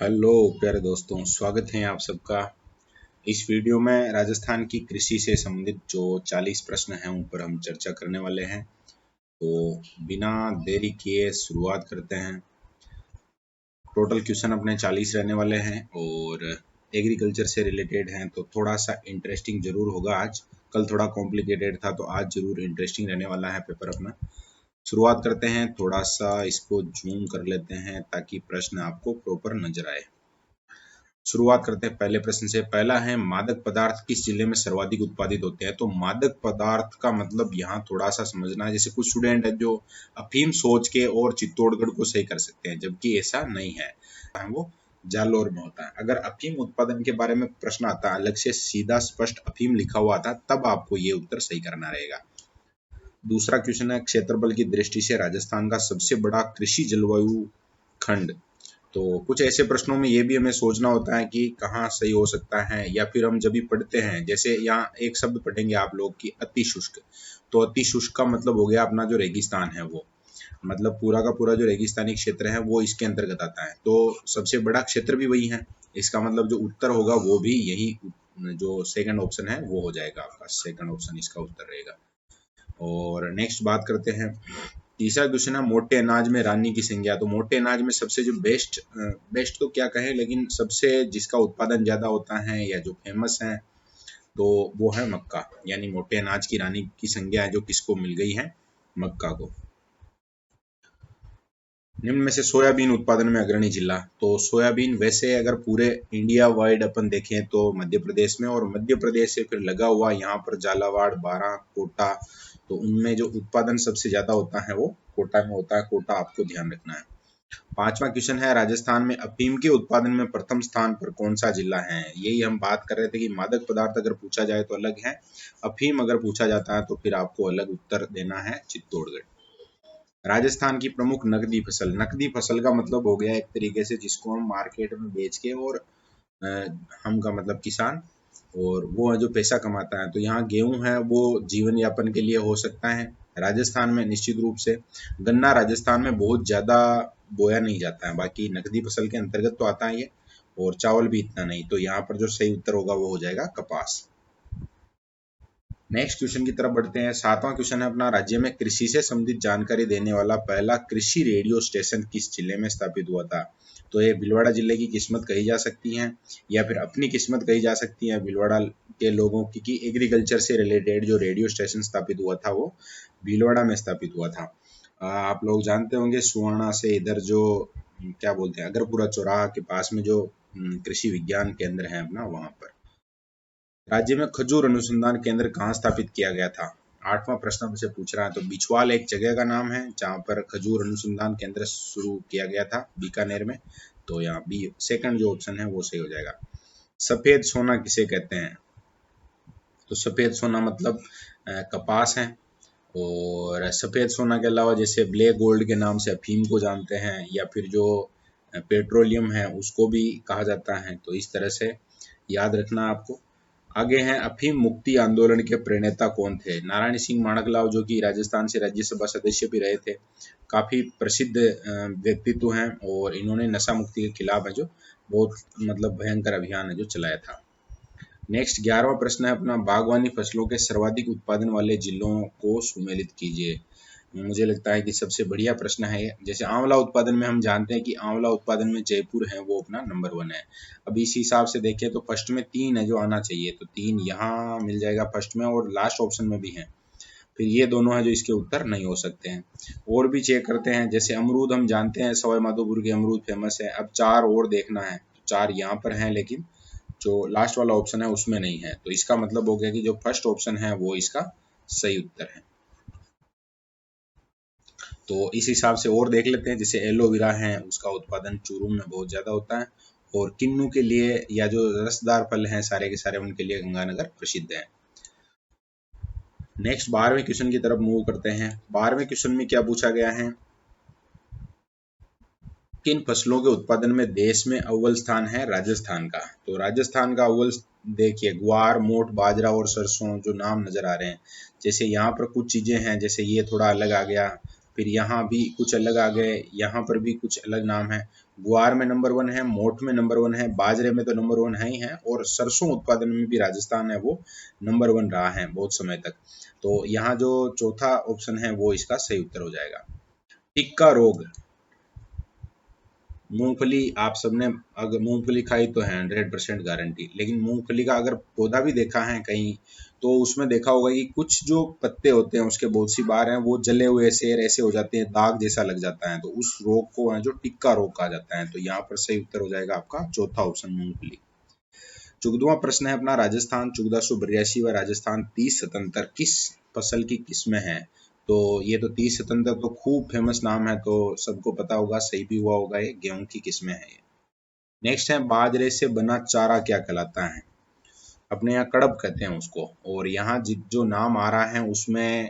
Hello प्यारे दोस्तों, स्वागत है आप सबका। इस वीडियो में राजस्थान की कृषि से संबंधित जो 40 प्रश्न हैं उन पर हम चर्चा करने वाले हैं। तो बिना देरी किए शुरुआत करते हैं। टोटल क्वेश्चन अपने 40 रहने वाले हैं और एग्रीकल्चर से रिलेटेड हैं, तो थोड़ा सा इंटरेस्टिंग जरूर होगा आज। कल थोड़ा कॉम्प्लिकेटेड था, तो आज जरूर इंटरेस्टिंग रहने वाला है पेपर अपना। शुरुआत करते हैं। थोड़ा सा इसको जूम कर लेते हैं ताकि प्रश्न आपको प्रॉपर नजर आए। शुरुआत करते हैं पहले प्रश्न से। पहला है, मादक पदार्थ किस जिले में सर्वाधिक उत्पादित होते हैं? तो मादक पदार्थ का मतलब यहाँ थोड़ा सा समझना है। जैसे कुछ स्टूडेंट है जो अफीम सोच के और चित्तौड़गढ़ को सही कर सकते हैं, जबकि ऐसा नहीं है। वो जालौर में होता है। अगर अफीम उत्पादन के बारे में प्रश्न आता है, अलग से सीधा स्पष्ट अफीम लिखा हुआ आता, तब आपको ये उत्तर सही करना रहेगा। दूसरा क्वेश्चन है, क्षेत्रफल की दृष्टि से राजस्थान का सबसे बड़ा कृषि जलवायु खंड? तो कुछ ऐसे प्रश्नों में ये भी हमें सोचना होता है कि कहाँ सही हो सकता है, या फिर हम जब भी पढ़ते हैं, जैसे यहाँ एक शब्द पढ़ेंगे आप लोग कि अति शुष्क। तो अति शुष्क का मतलब हो गया अपना जो रेगिस्तान है, वो मतलब पूरा का पूरा जो रेगिस्तानी क्षेत्र है वो इसके अंतर्गत आता है। तो सबसे बड़ा क्षेत्र भी वही है। इसका मतलब जो उत्तर होगा वो भी यही, जो सेकंड ऑप्शन है वो हो जाएगा आपका। सेकंड ऑप्शन इसका उत्तर रहेगा। और नेक्स्ट बात करते हैं। तीसरा क्वेश्चन है, मोटे अनाज में रानी की संज्ञा? तो मोटे अनाज में सबसे जो बेस्ट तो क्या कहें, लेकिन सबसे जिसका उत्पादन ज्यादा होता है या जो फेमस है, तो वो है मक्का। यानी मोटे अनाज की रानी की संज्ञा है जो किसको मिल गई है? मक्का को। निम्न में से सोयाबीन उत्पादन में अग्रणी जिला? तो सोयाबीन वैसे अगर पूरे इंडिया वाइड अपन देखें तो मध्य प्रदेश में, और मध्य प्रदेश से फिर लगा हुआ यहाँ पर झालावाड़, बारां, कोटा, तो उनमें जो उत्पादन सबसे ज्यादा होता है वो कोटा में होता है। कोटा आपको ध्यान रखना है। पांचवा क्वेश्चन है, राजस्थान में अफीम के उत्पादन में प्रथम स्थान पर कौन सा जिला है? यही हम बात कर रहे थे कि मादक पदार्थ अगर पूछा जाए तो अलग है, अफीम अगर पूछा जाता है तो फिर आपको अलग उत्तर देना है, चित्तौड़गढ़। राजस्थान की प्रमुख नकदी फसल? नकदी फसल का मतलब हो गया एक तरीके से जिसको हम मार्केट में बेच के, और अ, हम का मतलब किसान, और वो है जो पैसा कमाता है। तो यहाँ गेहूं है वो जीवन यापन के लिए हो सकता है राजस्थान में, निश्चित रूप से। गन्ना राजस्थान में बहुत ज्यादा बोया नहीं जाता है, बाकी नकदी फसल के अंतर्गत तो आता है ये। और चावल भी इतना नहीं। तो यहाँ पर जो सही उत्तर होगा वो हो जाएगा कपास। नेक्स्ट क्वेश्चन की तरफ बढ़ते हैं। सातवां क्वेश्चन है अपना, राज्य में कृषि से संबंधित जानकारी देने वाला पहला कृषि रेडियो स्टेशन किस जिले में स्थापित हुआ था? तो ये भीलवाड़ा जिले की किस्मत कही जा सकती है, या फिर अपनी किस्मत कही जा सकती है भीलवाड़ा के लोगों की, कि एग्रीकल्चर से रिलेटेड जो रेडियो स्टेशन स्थापित हुआ था वो भीलवाड़ा में स्थापित हुआ था। आप लोग जानते होंगे सुवर्णा से इधर जो क्या बोलते हैं, अगरपुरा चौराहा के पास में जो कृषि विज्ञान केंद्र है अपना, वहां पर। राज्य में खजूर अनुसंधान केंद्र कहाँ स्थापित किया गया था? आठवां प्रश्न हमसे पूछ रहा है। तो बिछवाल एक जगह का नाम है जहाँ पर खजूर अनुसंधान केंद्र शुरू किया गया था, बीकानेर में। तो यहाँ बी सेकंड जो ऑप्शन है वो सही हो जाएगा। सफेद सोना किसे कहते हैं? तो सफेद सोना मतलब कपास है। और सफेद सोना के अलावा जैसे ब्लैक गोल्ड के नाम से अफीम को जानते हैं, या फिर जो पेट्रोलियम है उसको भी कहा जाता है। तो इस तरह से याद रखना आपको। आगे हैं, अफीम मुक्ति आंदोलन के प्रणेता कौन थे? नारायण सिंह माणकलाल, जो कि राजस्थान से राज्यसभा सदस्य भी रहे थे, काफी प्रसिद्ध व्यक्तित्व हैं, और इन्होंने नशा मुक्ति के खिलाफ है जो बहुत मतलब भयंकर अभियान है जो चलाया था। नेक्स्ट 11वां प्रश्न है अपना, बागवानी फसलों के सर्वाधिक उत्पादन वाले जिलों को सुमेलित कीजिए। मुझे लगता है कि सबसे बढ़िया प्रश्न है ये। जैसे आंवला उत्पादन में हम जानते हैं कि आंवला उत्पादन में जयपुर है वो अपना नंबर 1 है। अब इस हिसाब से देखें तो फर्स्ट में 3 है जो आना चाहिए, तो 3 यहाँ मिल जाएगा फर्स्ट में, और लास्ट ऑप्शन में भी है। फिर ये दोनों है जो इसके उत्तर नहीं हो सकते हैं। और भी चेक करते हैं। जैसे अमरूद हम जानते हैं सवाई माधोपुर के अमरूद फेमस है। अब 4 और देखना है, 4 यहाँ पर हैं, लेकिन जो लास्ट वाला ऑप्शन है उसमें नहीं है। तो इसका मतलब हो गया कि जो फर्स्ट ऑप्शन है वो इसका सही उत्तर है। तो इस हिसाब से और देख लेते हैं। जैसे एलोवेरा है उसका उत्पादन चूरू में बहुत ज्यादा होता है, और किन्नू के लिए या जो रसदार फल हैं सारे के सारे उनके लिए गंगानगर प्रसिद्ध है। नेक्स्ट 12वें क्वेश्चन की तरफ मूव करते हैं। 12वें क्वेश्चन में क्या पूछा गया है, किन फसलों के उत्पादन में देश में अव्वल स्थान है राजस्थान का? तो राजस्थान का अव्वल, देखिए ग्वार, मोठ, बाजरा और सरसों जो नाम नजर आ रहे हैं। जैसे यहाँ पर कुछ चीजें हैं, जैसे ये थोड़ा अलग आ गया। फिर यहाँ भी कुछ अलग आ गए, यहाँ पर भी कुछ अलग नाम है। ग्वार में नंबर 1 है, मोठ में नंबर 1 है, बाजरे में तो नंबर 1 है ही है, और सरसों उत्पादन में भी राजस्थान है वो नंबर 1 रहा है बहुत समय तक। तो यहाँ जो चौथा ऑप्शन है वो इसका सही उत्तर हो जाएगा। टिक्का रोग, मूंगफली आप सबने अगर मूंगफली खाई तो है 100% गारंटी, लेकिन मूंगफली का अगर पौधा भी देखा है कहीं तो उसमें देखा होगा कि कुछ जो पत्ते होते हैं उसके बहुत सी बार हैं वो जले हुए सेर ऐसे हो जाते हैं, दाग जैसा लग जाता है, तो उस रोग को है जो टिक्का रोग कहा जाता है। तो यहाँ पर सही उत्तर हो जाएगा आपका चौथा ऑप्शन मूंगफली। 14वां प्रश्न है अपना, राजस्थान 1482 व राजस्थान 3077 किस फसल की किस्में हैं? तो ये तो 3077 तो खूब फेमस नाम है, तो सबको पता होगा, सही भी हुआ होगा, ये गेहूं की किस्में हैं ये। नेक्स्ट है, बाजरे से बना चारा क्या कहलाता है? अपने यहाँ कड़ब कहते हैं उसको, और यहाँ जो नाम आ रहा है उसमें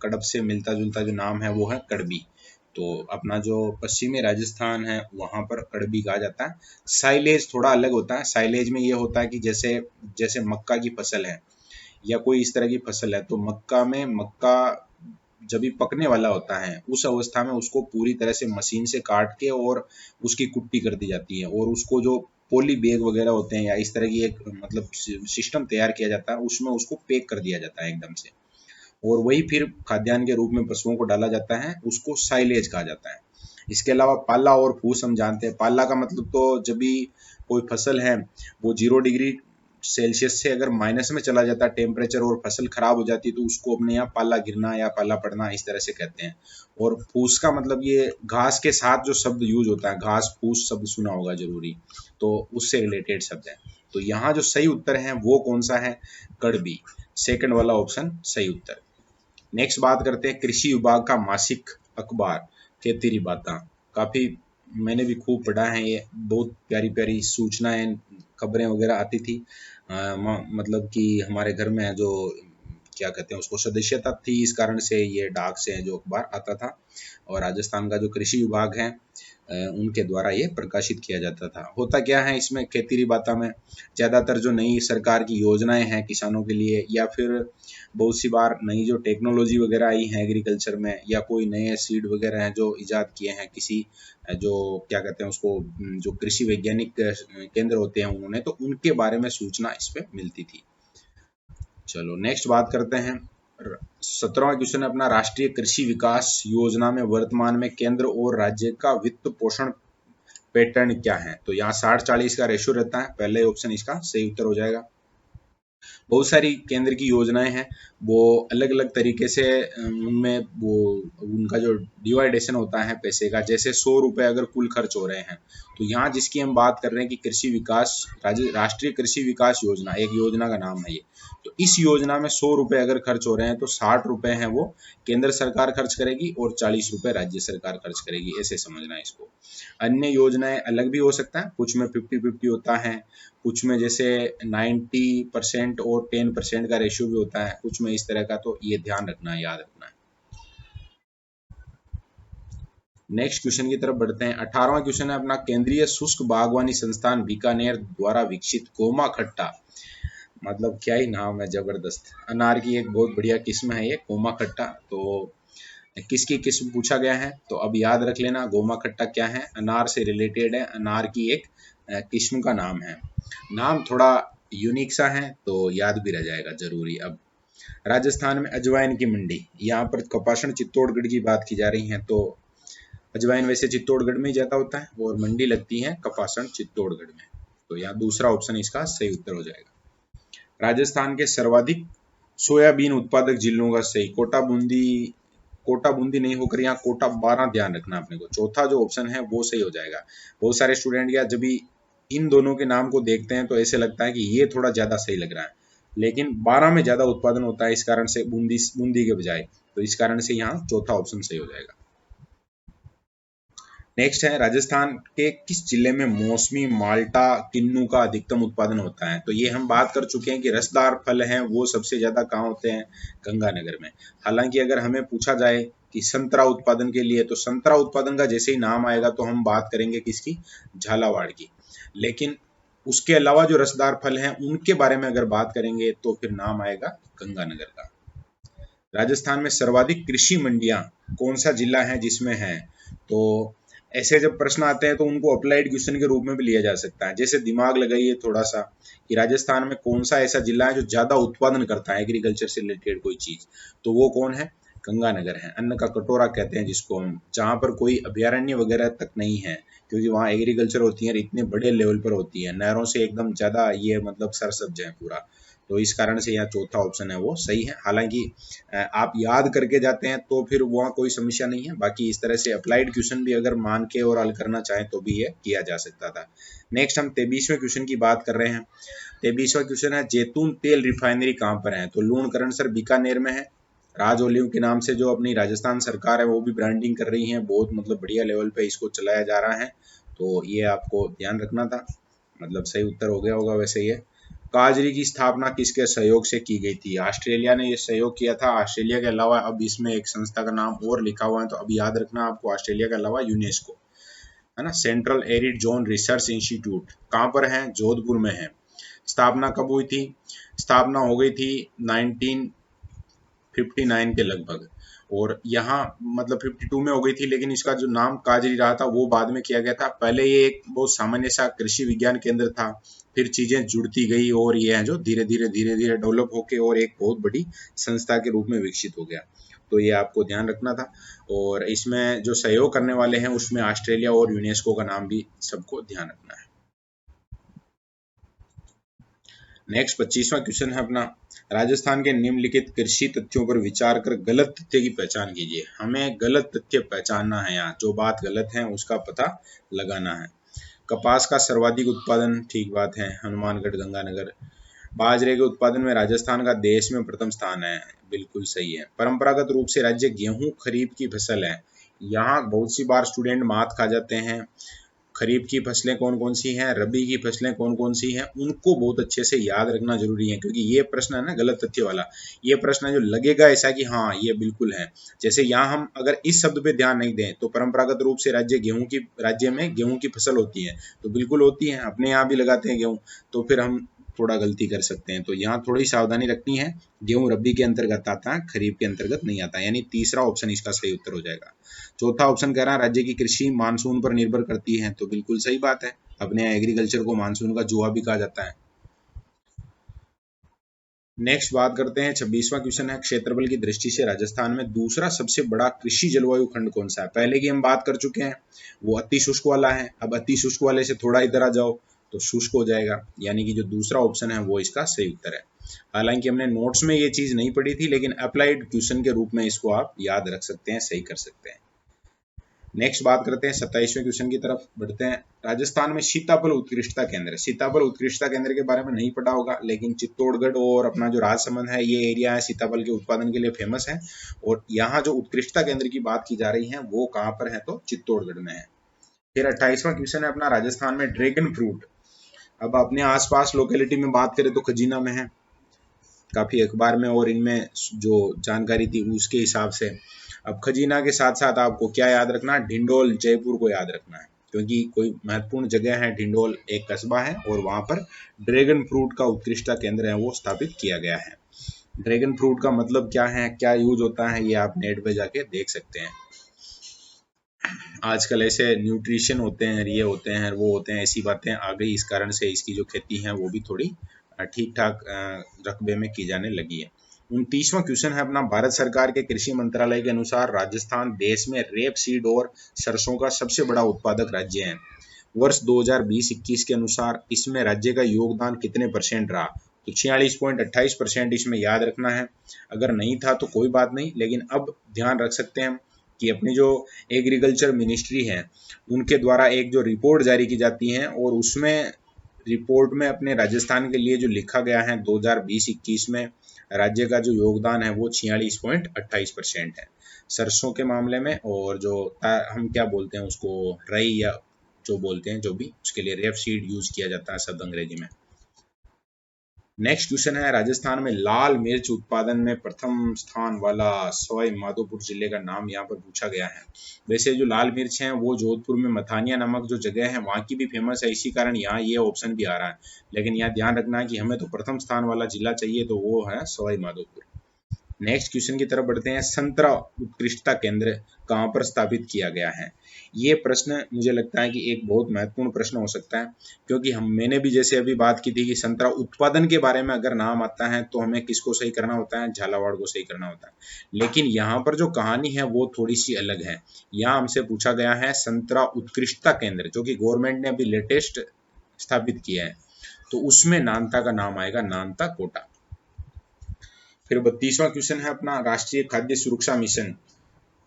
कड़ब से मिलता जुलता जो नाम है वो है कड़बी। तो अपना जो पश्चिमी राजस्थान है वहां पर कड़बी कहा जाता है। साइलेज थोड़ा अलग होता है, साइलेज में ये होता है कि जैसे जैसे मक्का की फसल है या कोई इस तरह की फसल है, तो मक्का जब भी पकने वाला होता है उस अवस्था में उसको पूरी तरह से मशीन से काट के और उसकी कुट्टी कर दी जाती है, और उसको जो पोली बैग वगैरह होते हैं या इस तरह की एक मतलब सिस्टम तैयार किया जाता है, उसमें उसको पैक कर दिया जाता है एकदम से, और वही फिर खाद्यान्न के रूप में पशुओं को डाला जाता है, उसको साइलेज कहा जाता है। इसके अलावा पाला और फूस हम जानते हैं। पाला का मतलब तो जब भी कोई फसल है वो 0 डिग्री सेल्सियस से अगर माइनस में चला जाता है टेम्परेचर और फसल खराब हो जाती है तो उसको अपने यहाँ पाला गिरना या पाला पड़ना इस तरह से कहते हैं। और फूस का मतलब ये घास के साथ जो शब्द यूज होता है, घास फूस शब्द सुना होगा जरूरी, तो उससे रिलेटेड शब्द है। तो यहाँ जो सही उत्तर है वो कौन सा है? कड़बी, सेकंड वाला ऑप्शन सही उत्तर। नेक्स्ट बात करते हैं कृषि विभाग का मासिक अखबार खेतीरी बाता। काफी मैंने भी खूब पढ़ा है, ये बहुत प्यारी प्यारी सूचनाएं खबरें वगैरह आती थी। मतलब कि हमारे घर में जो क्या कहते हैं उसको सदस्यता थी, इस कारण से ये डाक से जो अखबार आता था, और राजस्थान का जो कृषि विभाग है उनके द्वारा ये प्रकाशित किया जाता था। होता क्या है इसमें खेतीरी बाता में, ज़्यादातर जो नई सरकार की योजनाएं हैं किसानों के लिए, या फिर बहुत सी बार नई जो टेक्नोलॉजी वगैरह आई है एग्रीकल्चर में, या कोई नए सीड वगैरह हैं जो इजाद किए हैं किसी जो क्या कहते हैं उसको जो कृषि वैज्ञानिक केंद्र होते हैं उन्होंने, तो उनके बारे में सूचना इस पे मिलती थी। चलो नेक्स्ट बात करते हैं। 17वां क्वेश्चन है अपना, राष्ट्रीय कृषि विकास योजना में वर्तमान में केंद्र और राज्य का वित्त पोषण पैटर्न क्या है? तो यहाँ 60-40 का रेशियो रहता है, पहले ऑप्शन इसका सही उत्तर हो जाएगा। बहुत सारी केंद्र की योजनाएं हैं, वो अलग अलग तरीके से उनमें वो उनका जो डिवाइडेशन होता है पैसे का, जैसे 100 रुपए अगर कुल खर्च हो रहे हैं, तो यहाँ जिसकी हम बात कर रहे हैं कि कृषि विकास राष्ट्रीय कृषि विकास योजना, एक योजना का नाम है ये, तो इस योजना में 100 रुपए अगर खर्च हो रहे हैं तो 60 रुपए हैं वो केंद्र सरकार खर्च करेगी और 40 रुपए राज्य सरकार खर्च करेगी, ऐसे समझना है इसको। अन्य योजनाएं अलग भी हो सकता है, कुछ में 50-50 होता है, कुछ में जैसे 90% और 10% का रेशियो भी होता है, कुछ में इस तरह का, तो ये ध्यान रखना है, याद रखना है। नेक्स्ट क्वेश्चन की तरफ बढ़ते हैं। 18वां क्वेश्चन है अपना, केंद्रीय शुष्क बागवानी संस्थान बीकानेर द्वारा विकसित गोमा खट्टा, मतलब क्या ही नाम है जबरदस्त, अनार की एक बहुत बढ़िया किस्म है ये गोमा खट्टा। तो किसकी किस्म पूछा गया है, तो अब याद रख लेना गोमा खट्टा क्या है, अनार से रिलेटेड है, अनार की एक किस्म का नाम है। नाम थोड़ा यूनिक सा है तो याद भी रह जाएगा जरूरी। अब राजस्थान में अजवाइन की मंडी, यहाँ पर कपासन चित्तौड़गढ़ की बात की जा रही है, तो अजवाइन वैसे चित्तौड़गढ़ में ही ज्यादा होता है और मंडी लगती है कपासन चित्तौड़गढ़ में, तो यहाँ दूसरा ऑप्शन इसका सही उत्तर हो जाएगा। राजस्थान के सर्वाधिक सोयाबीन उत्पादक जिलों का सही, कोटा बूंदी नहीं होकर यहाँ कोटा 12 ध्यान रखना अपने को, चौथा जो ऑप्शन है वो सही हो जाएगा। बहुत सारे स्टूडेंट या जब भी इन दोनों के नाम को देखते हैं तो ऐसे लगता है कि ये थोड़ा ज्यादा सही लग रहा है, लेकिन 12 में ज्यादा उत्पादन होता है, इस कारण से बूंदी के बजाय, तो इस कारण से यहाँ चौथा ऑप्शन सही हो जाएगा। नेक्स्ट है, राजस्थान के किस जिले में मौसमी माल्टा किन्नू का अधिकतम उत्पादन होता है? तो ये हम बात कर चुके हैं कि रसदार फल हैं वो सबसे ज्यादा कहाँ होते हैं? गंगानगर में। हालांकि अगर हमें पूछा जाए कि संतरा उत्पादन के लिए, तो संतरा उत्पादन का जैसे ही नाम आएगा तो हम बात करेंगे किसकी? झालावाड़ की। लेकिन उसके अलावा जो रसदार फल हैं उनके बारे में अगर बात करेंगे तो फिर नाम आएगा गंगानगर का। राजस्थान में सर्वाधिक कृषि मंडियां कौन सा जिला है जिसमें है? तो ऐसे जब प्रश्न आते हैं तो उनको अप्लाइड क्वेश्चन के रूप में भी लिया जा सकता है। जैसे दिमाग लगाइए थोड़ा सा कि राजस्थान में कौन सा ऐसा जिला है जो ज्यादा उत्पादन करता है एग्रीकल्चर से रिलेटेड कोई चीज, तो वो कौन है? गंगानगर है। अन्न का कटोरा कहते हैं जिसको हम, जहाँ पर कोई अभयारण्य वगैरह तक नहीं है, क्योंकि वहाँ एग्रीकल्चर होती है इतने बड़े लेवल पर होती है, नहरों से एकदम ज्यादा ये मतलब सरसब्ज है पूरा। तो इस कारण से यहाँ चौथा ऑप्शन है वो सही है। हालांकि आप याद करके जाते हैं तो फिर वहाँ कोई समस्या नहीं है, बाकी इस तरह से अप्लाइड क्वेश्चन भी अगर मान के और हल करना चाहें तो भी ये किया जा सकता था। नेक्स्ट हम 23वें क्वेश्चन की बात कर रहे हैं। 23वां क्वेश्चन है, जैतून तेल रिफाइनरी कहाँ पर है? तो लूणकरण सर बीकानेर में है। राज ओलिव के नाम से जो अपनी राजस्थान सरकार है वो भी ब्रांडिंग कर रही है, बहुत मतलब बढ़िया लेवल पे इसको चलाया जा रहा है, तो ये आपको ध्यान रखना था। मतलब सही उत्तर हो गया होगा वैसे ये। काजरी की स्थापना किसके सहयोग से की गई थी? ऑस्ट्रेलिया ने ये सहयोग किया था। ऑस्ट्रेलिया के अलावा अब इसमें एक संस्था का नाम और लिखा हुआ है, तो अब याद रखना आपको, ऑस्ट्रेलिया के अलावा यूनेस्को है ना। Central arid zone research institute कहाँ पर है? जोधपुर में है। स्थापना कब हुई थी? स्थापना हो गई थी 1959 के लगभग, और यहाँ मतलब 52 में हो गई थी, लेकिन इसका जो नाम काजरी रहा था वो बाद में किया गया था। पहले ये एक बहुत सामान्य सा कृषि विज्ञान केंद्र था, फिर चीजें जुड़ती गई और ये है जो धीरे धीरे डेवलप होके और एक बहुत बड़ी संस्था के रूप में विकसित हो गया। तो ये आपको ध्यान रखना था। और इसमें जो सहयोग करने वाले हैं उसमें ऑस्ट्रेलिया और यूनेस्को का नाम भी सबको ध्यान रखना है। नेक्स्ट 25वां क्वेश्चन है अपना, राजस्थान के निम्नलिखित कृषि तथ्यों पर विचार कर गलत तथ्य की पहचान कीजिए। हमें गलत तथ्य पहचानना है, यहाँ जो बात गलत है उसका पता लगाना है। कपास का सर्वाधिक उत्पादन, ठीक बात है, हनुमानगढ़ गंगानगर। बाजरे के उत्पादन में राजस्थान का देश में प्रथम स्थान है, बिल्कुल सही है। परंपरागत रूप से राज्य गेहूं खरीफ की फसल है। यहाँ बहुत सी बार स्टूडेंट मात खा जाते हैं। खरीफ की फसलें कौन कौन सी हैं, रबी की फसलें कौन कौन सी हैं, उनको बहुत अच्छे से याद रखना जरूरी है, क्योंकि ये प्रश्न है ना गलत तथ्य वाला, ये प्रश्न है जो लगेगा ऐसा कि हाँ ये बिल्कुल है। जैसे यहाँ हम अगर इस शब्द पे ध्यान नहीं दें तो परंपरागत रूप से राज्य में गेहूं की फसल होती है, तो बिल्कुल होती है, अपने यहाँ भी लगाते हैं गेहूं, तो फिर हम थोड़ा गलती कर सकते हैं। तो यहाँ थोड़ी सावधानी रखनी है, गेहूं रबी के अंतर्गत आता है, खरीफ के अंतर्गत नहीं आता, यानी तीसरा ऑप्शन इसका सही उत्तर हो जाएगा। चौथा ऑप्शन कह रहा है राज्य की कृषि मानसून पर निर्भर करती है, तो बिल्कुल सही बात है, अपने यहाँ एग्रीकल्चर को मानसून का जुआ भी कहा जाता है। नेक्स्ट बात करते हैं 26वां क्वेश्चन है, क्षेत्रफल की दृष्टि से राजस्थान में दूसरा सबसे बड़ा कृषि जलवायु खंड कौन सा है? पहले की हम बात कर चुके हैं, वो अति शुष्क वाला है। अब अति शुष्क वाले से थोड़ा इधर आ जाओ तो शुष्क हो जाएगा, यानी कि जो दूसरा ऑप्शन है वो इसका सही उत्तर है। हालांकि हमने नोट्स में ये चीज नहीं पढ़ी थी, लेकिन अप्लाइड क्वेश्चन के रूप में इसको आप याद रख सकते हैं, सही कर सकते हैं। नेक्स्ट बात करते हैं 27वें क्वेश्चन की तरफ बढ़ते हैं। राजस्थान में सीताफल उत्कृष्टता केंद्र, सीताफल उत्कृष्टता केंद्र के बारे में नहीं पढ़ा होगा, लेकिन चित्तौड़गढ़ और अपना जो राजसमंद है ये एरिया है सीताफल के उत्पादन के लिए फेमस है, और यहाँ जो उत्कृष्टता केंद्र की बात की जा रही है वो कहाँ पर है? तो चित्तौड़गढ़ में है। फिर 28वां क्वेश्चन है अपना, राजस्थान में ड्रैगन फ्रूट, अब अपने आसपास लोकेलिटी में बात करें तो खजीना में है, काफी अखबार में और इनमें जो जानकारी थी उसके हिसाब से। अब खजीना के साथ साथ आपको क्या याद रखना है? ढिंडोल जयपुर को याद रखना है, क्योंकि कोई महत्वपूर्ण जगह है, ढिंडोल एक कस्बा है और वहां पर ड्रैगन फ्रूट का उत्कृष्टता केंद्र है वो स्थापित किया गया है। ड्रैगन फ्रूट का मतलब क्या है, क्या यूज होता है, ये आप नेट पे जाके देख सकते हैं। आजकल ऐसे न्यूट्रिशन होते हैं, ये होते हैं, वो होते हैं, ऐसी बातें आ गई, इस कारण से इसकी जो खेती है वो भी थोड़ी ठीक ठाक रकबे में की जाने लगी है। 29वां क्वेश्चन है अपना, भारत सरकार के कृषि मंत्रालय के अनुसार राजस्थान देश में रेप सीड और सरसों का सबसे बड़ा उत्पादक राज्य है। वर्ष 2020-21 के अनुसार इसमें राज्य का योगदान कितने परसेंट रहा? तो 46.28% इसमें याद रखना है। अगर नहीं था तो कोई बात नहीं, लेकिन अब ध्यान रख सकते हैं कि अपनी जो एग्रीकल्चर मिनिस्ट्री है उनके द्वारा एक जो रिपोर्ट जारी की जाती है, और उसमें रिपोर्ट में अपने राजस्थान के लिए जो लिखा गया है 2020-21 में राज्य का जो योगदान है वो 46.28% है सरसों के मामले में। और जो हम क्या बोलते हैं उसको, राई या जो बोलते हैं, जो भी उसके लिए रेप सीड यूज किया जाता है शब्द अंग्रेजी में। नेक्स्ट क्वेश्चन है, राजस्थान में लाल मिर्च उत्पादन में प्रथम स्थान वाला सवाई माधोपुर जिले का नाम यहाँ पर पूछा गया है। वैसे जो लाल मिर्च है वो जोधपुर में मथानिया नामक जो जगह है वहाँ की भी फेमस है, इसी कारण यहाँ ये ऑप्शन भी आ रहा है, लेकिन यहाँ ध्यान रखना है कि हमें तो प्रथम स्थान वाला जिला चाहिए, तो वो है सवाई माधोपुर। नेक्स्ट क्वेश्चन की तरफ बढ़ते हैं। संतरा उत्कृष्टता केंद्र कहाँ पर स्थापित किया गया है? ये प्रश्न मुझे लगता है कि एक बहुत महत्वपूर्ण प्रश्न हो सकता है, क्योंकि मैंने भी जैसे अभी बात की थी कि संतरा उत्पादन के बारे में अगर नाम आता है तो हमें किसको सही करना होता है? झालावाड़ को सही करना होता है। लेकिन यहाँ पर जो कहानी है वो थोड़ी सी अलग है। यहाँ हमसे पूछा गया है संतरा उत्कृष्टता केंद्र, जो कि गवर्नमेंट ने अभी लेटेस्ट स्थापित किया है, तो उसमें नानता का नाम आएगा, नानता कोटा। फिर 32वां क्वेश्चन है अपना, राष्ट्रीय खाद्य सुरक्षा मिशन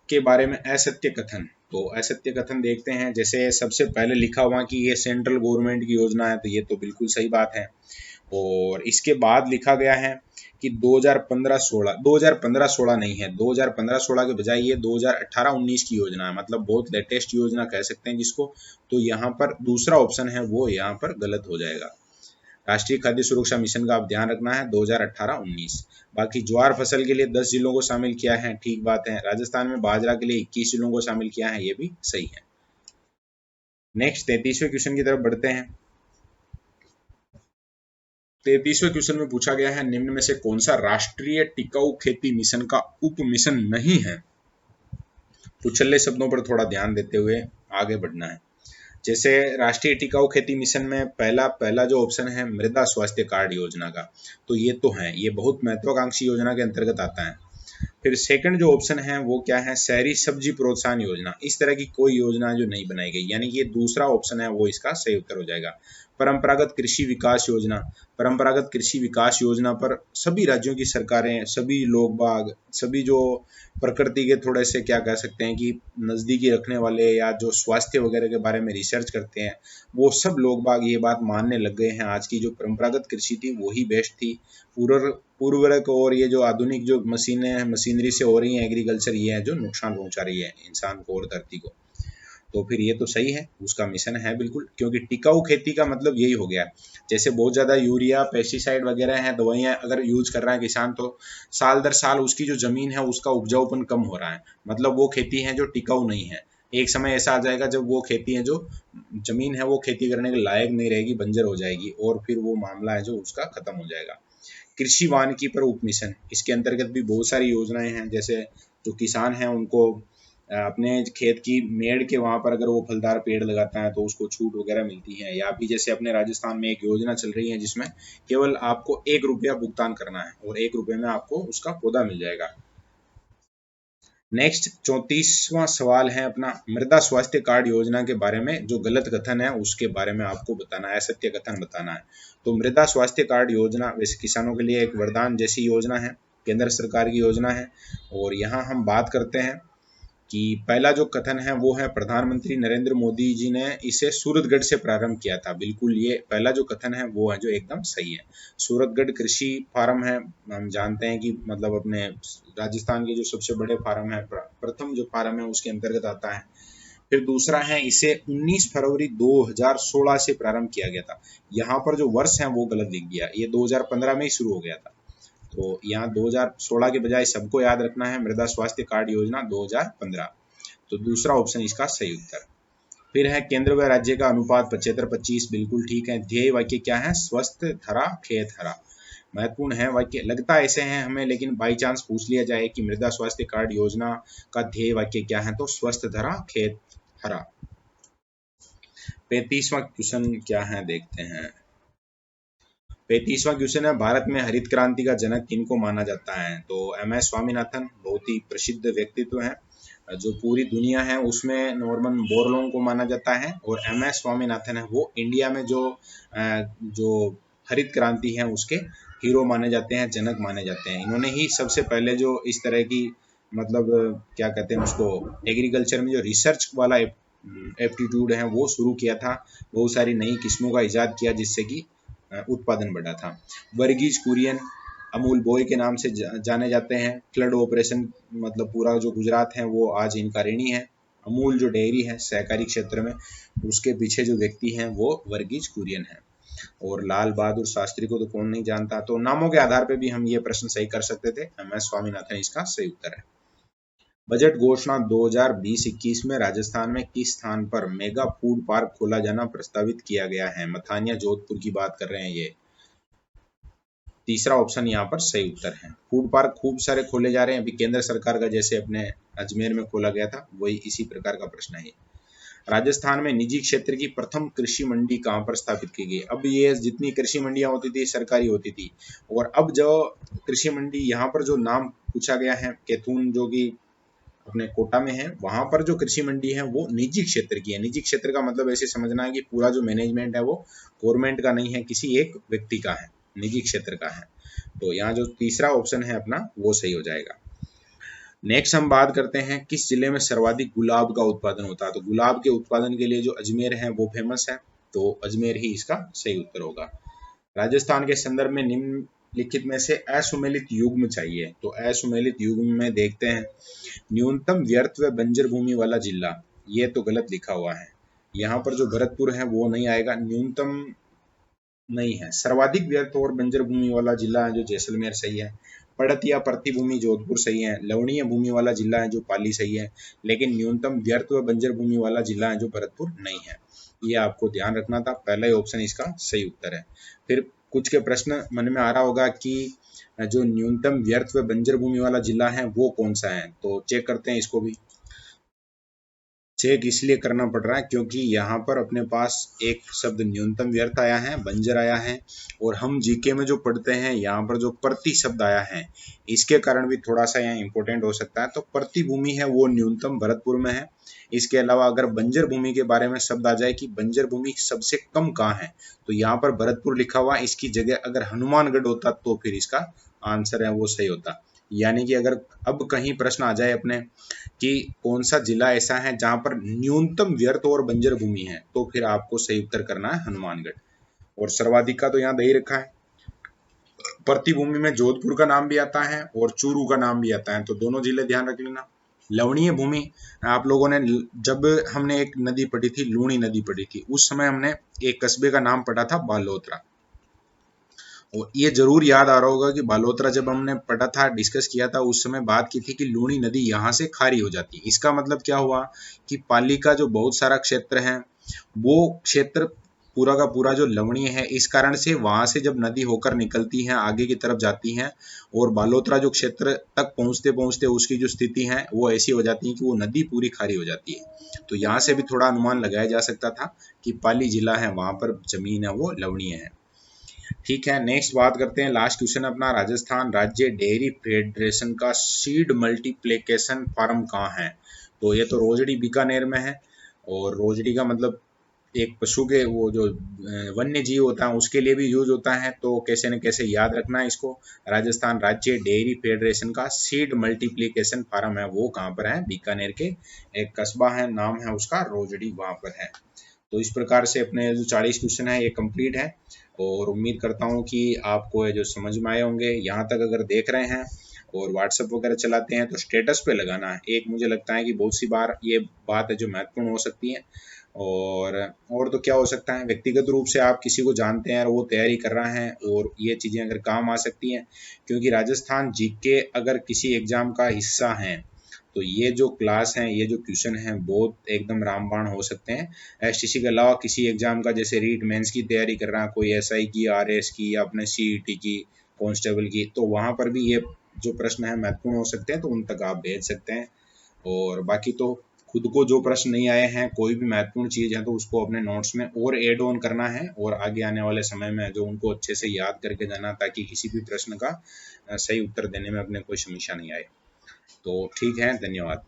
के बारे में असत्य कथन। तो असत्य कथन देखते हैं। जैसे सबसे पहले लिखा हुआ कि ये सेंट्रल गवर्नमेंट की योजना है, तो ये तो बिल्कुल सही बात है। और इसके बाद लिखा गया है कि 2015-16 2015-16 नहीं है, 2015-16 के बजाय ये 2018-19 की योजना है, मतलब बहुत लेटेस्ट योजना कह सकते हैं जिसको। तो यहाँ पर दूसरा ऑप्शन है वो यहाँ पर गलत हो जाएगा। राष्ट्रीय खाद्य सुरक्षा मिशन का आप ध्यान रखना है 2018-19। बाकी ज्वार फसल के लिए 10 जिलों को शामिल किया है, ठीक बात है। राजस्थान में बाजरा के लिए 21 जिलों को शामिल किया है, ये भी सही है। नेक्स्ट 33वें क्वेश्चन की तरफ बढ़ते हैं। 33वें क्वेश्चन में पूछा गया है, निम्न में से कौन सा राष्ट्रीय टिकाऊ खेती मिशन का उप मिशन नहीं है? कुचले शब्दों पर थोड़ा ध्यान देते हुए आगे बढ़ना है। जैसे राष्ट्रीय टिकाऊ खेती मिशन में पहला पहला जो ऑप्शन है मृदा स्वास्थ्य कार्ड योजना का, तो ये तो है, ये बहुत महत्वाकांक्षी योजना के अंतर्गत आता है। फिर सेकंड जो ऑप्शन है वो क्या है? शहरी सब्जी प्रोत्साहन योजना। इस तरह की कोई योजना जो नहीं बनाई गई, यानी कि ये दूसरा ऑप्शन है वो इसका सही उत्तर हो जाएगा। परंपरागत कृषि विकास योजना, परंपरागत कृषि विकास योजना पर सभी राज्यों की सरकारें, सभी लोग बाग, सभी जो प्रकृति के थोड़े से क्या कह सकते हैं कि नज़दीकी रखने वाले या जो स्वास्थ्य वगैरह के बारे में रिसर्च करते हैं, वो सब लोग बाग ये बात मानने लग गए हैं आज की जो परंपरागत कृषि थी वही बेस्ट थी। पूर्वरक और ये जो आधुनिक जो मशीनें हैं, मशीनरी से हो रही है एग्रीकल्चर, ये है जो नुकसान पहुंचा रही है इंसान को और धरती को। तो फिर ये तो सही है, उसका मिशन है बिल्कुल, क्योंकि टिकाऊ खेती का मतलब यही हो गया। जैसे बहुत ज़्यादा यूरिया पेस्टिसाइड वगैरह हैं, दवाइयाँ अगर यूज कर रहा है किसान, तो साल दर साल उसकी जो ज़मीन है उसका उपजाऊपन कम हो रहा है, मतलब वो खेती है जो टिकाऊ नहीं है। एक समय ऐसा आ जाएगा जब वो खेती है जो ज़मीन है वो खेती करने के लायक नहीं रहेगी, बंजर हो जाएगी, और फिर वो मामला है जो उसका खत्म हो जाएगा। कृषि वानिकी पर उप मिशन, इसके अंतर्गत भी बहुत सारी योजनाएं हैं। जैसे जो किसान हैं उनको अपने खेत की मेड़ के वहाँ पर अगर वो फलदार पेड़ लगाता है तो उसको छूट वगैरह मिलती है। या भी जैसे अपने राजस्थान में एक योजना चल रही है जिसमें केवल आपको 1 रुपया भुगतान करना है और 1 रुपये में आपको उसका पौधा मिल जाएगा। नेक्स्ट 34वां सवाल है अपना, मृदा स्वास्थ्य कार्ड योजना के बारे में जो गलत कथन है उसके बारे में आपको बताना है, सत्य कथन बताना है। तो मृदा स्वास्थ्य कार्ड योजना वैसे किसानों के लिए एक वरदान जैसी योजना है, केंद्र सरकार की योजना है। और यहाँ हम बात करते हैं कि पहला जो कथन है वो है प्रधानमंत्री नरेंद्र मोदी जी ने इसे सूरतगढ़ से प्रारंभ किया था। बिल्कुल ये पहला जो कथन है वो है जो एकदम सही है। सूरतगढ़ कृषि फार्म है, हम जानते हैं कि मतलब अपने राजस्थान के जो सबसे बड़े फार्म है, प्रथम जो फार्म है उसके अंतर्गत आता है। फिर दूसरा है इसे 19 फरवरी 2016 से प्रारंभ किया गया था। यहाँ पर जो वर्ष है वो गलत लिख दिया, ये 2015 में ही शुरू हो गया था। तो यहाँ 2016 के बजाय सबको याद रखना है मृदा स्वास्थ्य कार्ड योजना 2015। तो दूसरा ऑप्शन इसका सही उत्तर। फिर है केंद्र व राज्य का अनुपात 75-25, बिल्कुल ठीक है। ध्येय वाक्य क्या है? स्वस्थ धरा खेत हरा। महत्वपूर्ण है वाक्य, लगता ऐसे हैं हमें, लेकिन बाई चांस पूछ लिया जाए कि मृदा स्वास्थ्य कार्ड योजना का ध्येय वाक्य क्या है, तो स्वस्थ धरा खेत हरा। 35वां क्वेश्चन क्या है देखते हैं। 35वां क्वेश्चन है, भारत में हरित क्रांति का जनक किनको माना जाता है? तो MS स्वामीनाथन बहुत ही प्रसिद्ध व्यक्तित्व है, जो पूरी दुनिया है उसमें नॉर्मन बोरलॉग को माना जाता है। और MS स्वामीनाथन है वो इंडिया में जो हरित क्रांति है उसके हीरो माने जाते हैं, जनक माने जाते हैं। इन्होंने ही सबसे पहले जो इस तरह की मतलब क्या कहते हैं उसको, एग्रीकल्चर में जो रिसर्च वाला एप्टीट्यूड है वो शुरू किया था। बहुत सारी नई किस्मों का इजाद किया जिससे कि उत्पादन बढ़ा था। वर्गीज कुरियन अमूल बॉय के नाम से जाने जाते हैं। फ्लड ऑपरेशन मतलब पूरा जो गुजरात है वो आज इनका ऋणी है। अमूल जो डेयरी है सहकारी क्षेत्र में, उसके पीछे जो व्यक्ति हैं वो वर्गीज कुरियन है। और लाल बहादुर शास्त्री को तो कौन नहीं जानता। तो नामों के आधार पर भी हम ये प्रश्न सही कर सकते थे। MS स्वामीनाथन इसका सही उत्तर है। बजट घोषणा 2020-21 में राजस्थान में किस स्थान पर मेगा फूड पार्क खोला जाना प्रस्तावित किया गया है? मथानिया जोधपुर की बात कर रहे हैं ये। तीसरा ऑप्शन यहाँ पर सही उत्तर है। फूड पार्क खूब सारे खोले जा रहे हैं, अभी केंद्र सरकार का जैसे अपने अजमेर में खोला गया था, वही इसी प्रकार का प्रश्न है। राजस्थान में निजी क्षेत्र की प्रथम कृषि मंडी कहाँ पर स्थापित की गई? अब ये जितनी कृषि मंडियां होती थी सरकारी होती थी, और अब जो कृषि मंडी यहाँ पर जो नाम पूछा गया है कैथून जो कि अपने कोटा में है, वहां पर जो कृषि मंडी है वो निजी क्षेत्र की है। निजी क्षेत्र का मतलब ऐसे समझना है कि पूरा जो मैनेजमेंट है वो गवर्नमेंट का नहीं है, किसी एक व्यक्ति का है, निजी क्षेत्र का है। तो यहाँ जो तीसरा ऑप्शन है अपना वो सही हो जाएगा। नेक्स्ट हम बात करते हैं किस जिले में सर्वाधिक गुलाब का उत्पादन होता है। तो गुलाब के उत्पादन के लिए जो अजमेर है वो फेमस है, तो अजमेर ही इसका सही उत्तर होगा। राजस्थान के संदर्भ में निम्नलिखित में से असुमेलित युग्म चाहिए। तो असुमेलित युग्म में देखते हैं, न्यूनतम व्यर्थ व बंजर भूमि वाला जिला, ये तो गलत लिखा हुआ है। यहाँ पर जो भरतपुर है वो नहीं आएगा, न्यूनतम नहीं है। सर्वाधिक व्यर्थ और बंजर भूमि वाला जिला है जो जैसलमेर सही है। पड़त या प्रति भूमि जोधपुर सही है। लवणीय भूमि वाला जिला है जो पाली सही है। लेकिन न्यूनतम व्यर्थ व बंजर भूमि वाला जिला है जो भरतपुर नहीं है। ये आपको ध्यान रखना था, पहला ही ऑप्शन इसका सही उत्तर है। फिर कुछ के प्रश्न मन में आ रहा होगा कि जो न्यूनतम व्यर्थ व बंजर भूमि वाला जिला है वो कौन सा है, तो चेक करते हैं इसको भी। चेक इसलिए करना पड़ रहा है क्योंकि यहाँ पर अपने पास एक शब्द न्यूनतम व्यर्थ आया है, बंजर आया है, और हम जीके में जो पढ़ते हैं यहाँ पर जो प्रति शब्द आया है, इसके कारण भी थोड़ा सा यहाँ इंपॉर्टेंट हो सकता है। तो प्रति भूमि है वो न्यूनतम भरतपुर में है। इसके अलावा अगर बंजर भूमि के बारे में शब्द आ जाए कि बंजर भूमि सबसे कम कहाँ है, तो यहाँ पर भरतपुर लिखा हुआ, इसकी जगह अगर हनुमानगढ़ होता तो फिर इसका आंसर है वो सही होता। यानी कि अगर अब कहीं प्रश्न आ जाए अपने कि कौन सा जिला ऐसा है जहां पर न्यूनतम व्यर्थ और बंजर भूमि है, तो फिर आपको सही उत्तर करना है हनुमानगढ़। और सर्वाधिक का तो यहाँ दे ही रखा है। प्रति भूमि में जोधपुर का नाम भी आता है और चूरू का नाम भी आता है, तो दोनों जिले ध्यान रख लेना। लवणीय भूमि, आप लोगों ने जब हमने एक नदी पढ़ी थी, लूणी नदी पढ़ी थी, उस समय हमने एक कस्बे का नाम पढ़ा था बालोतरा। और ये जरूर याद आ रहा होगा कि बालोतरा जब हमने पढ़ा था, डिस्कस किया था, उस समय बात की थी कि लूणी नदी यहाँ से खारी हो जाती है। इसका मतलब क्या हुआ कि पाली का जो बहुत सारा क्षेत्र है वो क्षेत्र पूरा का पूरा जो लवणीय है, इस कारण से वहां से जब नदी होकर निकलती है आगे की तरफ जाती है, और बालोतरा जो क्षेत्र तक पहुंचते पहुंचते उसकी जो स्थिति है वो ऐसी हो जाती है कि वो नदी पूरी खारी हो जाती है। तो यहाँ से भी थोड़ा अनुमान लगाया जा सकता था कि पाली जिला है वहां पर जमीन है वो लवणीय है। ठीक है, नेक्स्ट बात करते हैं, लास्ट क्वेश्चन अपना, राजस्थान राज्य डेयरी फेडरेशन का सीड मल्टीप्लिकेशन फार्म कहाँ है। तो ये तो रोजड़ी बीकानेर में है, और रोजड़ी का मतलब एक पशु के वो जो वन्य जीव होता है उसके लिए भी यूज होता है, तो कैसे न कैसे याद रखना है इसको। राजस्थान राज्य डेयरी फेडरेशन का सीड मल्टीप्लिकेशन फार्म है वो कहाँ पर है, बीकानेर के एक कस्बा है, नाम है उसका रोजड़ी, वहां पर है। तो इस प्रकार से अपने जो 40 क्वेश्चन है ये कंप्लीट है, और उम्मीद करता हूँ कि आपको ये जो समझ में आए होंगे। यहाँ तक अगर देख रहे हैं और व्हाट्सएप वगैरह चलाते हैं तो स्टेटस पे लगाना है। एक मुझे लगता है कि बहुत सी बार ये बात है जो महत्वपूर्ण हो सकती है। और तो क्या हो सकता है, व्यक्तिगत रूप से आप किसी को जानते हैं और वो तैयारी कर रहा है, और ये चीज़ें अगर काम आ सकती हैं, क्योंकि राजस्थान जीके अगर किसी एग्जाम का हिस्सा हैं तो ये जो क्लास हैं, ये जो क्वेश्चन हैं बहुत एकदम रामबाण हो सकते हैं। एसटीसी के अलावा किसी एग्जाम का, जैसे रीट मेंस की तैयारी कर रहा है कोई, एसआई की, आरएस की, या अपने सीईटी की, कांस्टेबल की, तो वहां पर भी ये जो प्रश्न है महत्वपूर्ण हो सकते हैं, तो उन तक आप भेज सकते हैं। और बाकी तो खुद को जो प्रश्न नहीं आए हैं, कोई भी महत्वपूर्ण चीज़ है, तो उसको अपने नोट्स में और एड ऑन करना है, और आगे आने वाले समय में जो उनको अच्छे से याद करके जाना, ताकि किसी भी प्रश्न का सही उत्तर देने में अपने कोई समस्या नहीं आए। तो ठीक है, धन्यवाद।